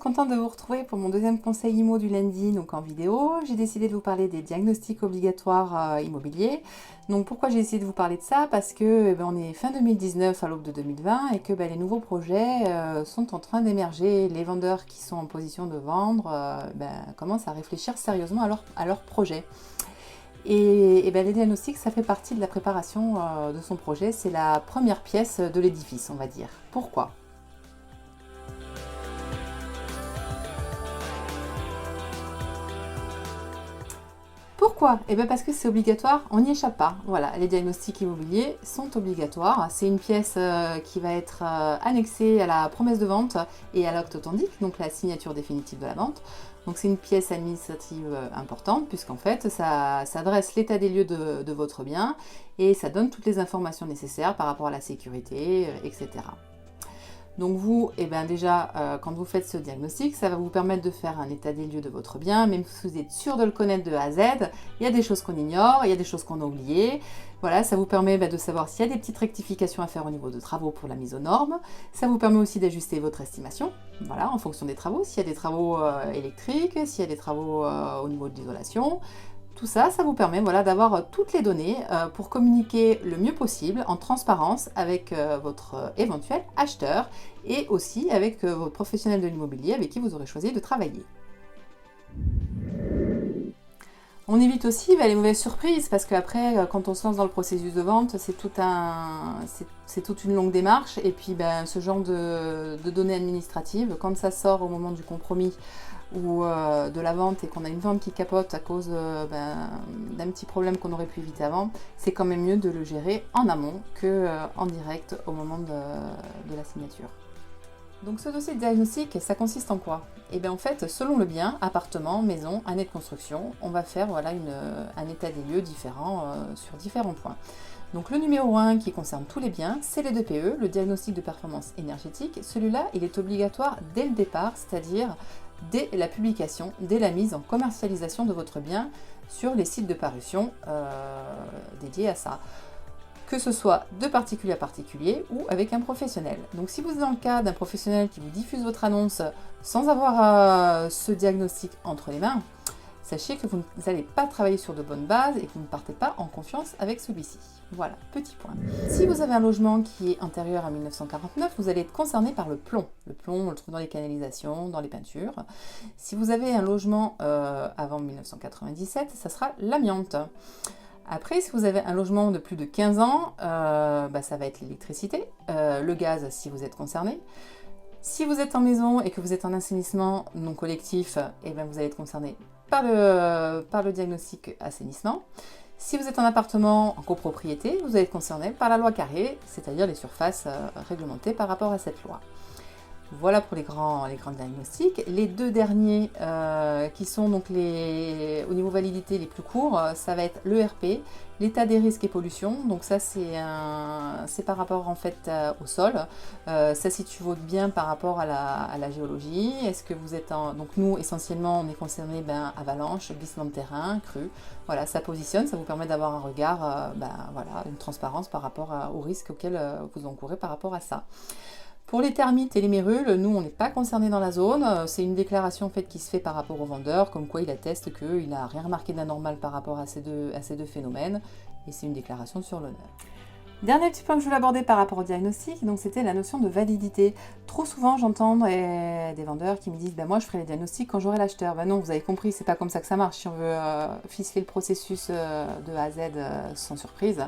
Contente de vous retrouver pour mon deuxième conseil IMO du lundi, donc en vidéo. J'ai décidé de vous parler des diagnostics obligatoires immobiliers. Donc pourquoi j'ai essayé de vous parler de ça? Parce que on est fin 2019 à l'aube de 2020 et que les nouveaux projets sont en train d'émerger. Les vendeurs qui sont en position de vendre commencent à réfléchir sérieusement à leur projet. Et les diagnostics, ça fait partie de la préparation de son projet. C'est la première pièce de l'édifice, on va dire. Pourquoi? Pourquoi? Eh bien parce que c'est obligatoire, on n'y échappe pas. Voilà, les diagnostics immobiliers sont obligatoires. C'est une pièce qui va être annexée à la promesse de vente et à l'acte authentique, donc la signature définitive de la vente. Donc c'est une pièce administrative importante puisqu'en fait ça dresse l'état des lieux de votre bien et ça donne toutes les informations nécessaires par rapport à la sécurité, etc. Donc vous, déjà, quand vous faites ce diagnostic, ça va vous permettre de faire un état des lieux de votre bien, même si vous êtes sûr de le connaître de A à Z. Il y a des choses qu'on ignore, il y a des choses qu'on a oubliées. Voilà, ça vous permet de savoir s'il y a des petites rectifications à faire au niveau de travaux pour la mise aux normes. Ça vous permet aussi d'ajuster votre estimation, voilà, en fonction des travaux. S'il y a des travaux électriques, s'il y a des travaux au niveau de l'isolation. Tout ça, ça vous permet d'avoir toutes les données pour communiquer le mieux possible en transparence avec votre éventuel acheteur et aussi avec votre professionnel de l'immobilier avec qui vous aurez choisi de travailler. On évite aussi les mauvaises surprises parce qu'après, quand on se lance dans le processus de vente, c'est toute une longue démarche. Et puis, ce genre de données administratives, quand ça sort au moment du compromis ou de la vente et qu'on a une vente qui capote à cause d'un petit problème qu'on aurait pu éviter avant, c'est quand même mieux de le gérer en amont qu'en direct au moment de la signature. Donc ce dossier de diagnostic, ça consiste en quoi? Et bien en fait, selon le bien, appartement, maison, année de construction, on va faire un état des lieux différent sur différents points. Donc le numéro 1 qui concerne tous les biens, c'est les DPE, le diagnostic de performance énergétique. Celui-là, il est obligatoire dès le départ, c'est-à-dire dès la publication, dès la mise en commercialisation de votre bien sur les sites de parution dédiés à ça. Que ce soit de particulier à particulier ou avec un professionnel. Donc si vous êtes dans le cas d'un professionnel qui vous diffuse votre annonce sans avoir ce diagnostic entre les mains, sachez que vous n'allez pas travailler sur de bonnes bases et que vous ne partez pas en confiance avec celui-ci. Voilà, petit point. Si vous avez un logement qui est antérieur à 1949, vous allez être concerné par le plomb. Le plomb, on le trouve dans les canalisations, dans les peintures. Si vous avez un logement avant 1997, ça sera l'amiante. Après, si vous avez un logement de plus de 15 ans, ça va être l'électricité, le gaz si vous êtes concerné. Si vous êtes en maison et que vous êtes en assainissement non collectif, vous allez être concerné par le diagnostic assainissement. Si vous êtes en appartement en copropriété, vous allez être concerné par la loi Carré, c'est-à-dire les surfaces réglementées par rapport à cette loi. Voilà pour les grands diagnostics. Les deux derniers qui sont donc au niveau validité les plus courts, ça va être l'ERP, l'état des risques et pollution. Donc ça c'est par rapport en fait au sol. Ça situe votre bien par rapport à la géologie. Est-ce que vous êtes donc nous essentiellement on est concerné avalanche, glissement de terrain, crue. Voilà, ça positionne, ça vous permet d'avoir un regard, une transparence par rapport aux risques auxquels vous encourez par rapport à ça. Pour les termites et les mérules, nous on n'est pas concernés dans la zone, c'est une déclaration en fait, qui se fait par rapport au vendeur, comme quoi il atteste qu'il n'a rien remarqué d'anormal par rapport à ces deux phénomènes, et c'est une déclaration sur l'honneur. Dernier petit point que je voulais aborder par rapport au diagnostic, donc c'était la notion de validité. Trop souvent j'entends des vendeurs qui me disent moi je ferai les diagnostics quand j'aurai l'acheteur. Non, vous avez compris, c'est pas comme ça que ça marche. Si on veut ficeler le processus de A à Z sans surprise,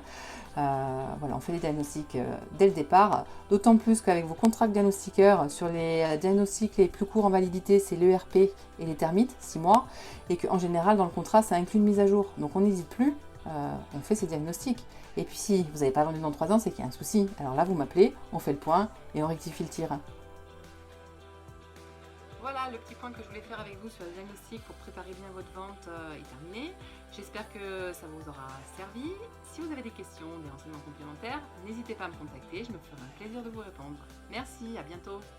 on fait les diagnostics dès le départ, d'autant plus qu'avec vos contrats de diagnostiqueurs, sur les diagnostics les plus courts en validité, c'est l'ERP et les termites, 6 mois, et qu'en général dans le contrat ça inclut une mise à jour. Donc on n'hésite plus, on fait ces diagnostics. Et puis si vous n'avez pas vendu dans 3 ans, c'est qu'il y a un souci. Alors là, vous m'appelez, on fait le point et on rectifie le tir. Voilà, le petit point que je voulais faire avec vous sur le diagnostic pour préparer bien votre vente est terminé. J'espère que ça vous aura servi. Si vous avez des questions, des renseignements complémentaires, n'hésitez pas à me contacter, je me ferai un plaisir de vous répondre. Merci, à bientôt.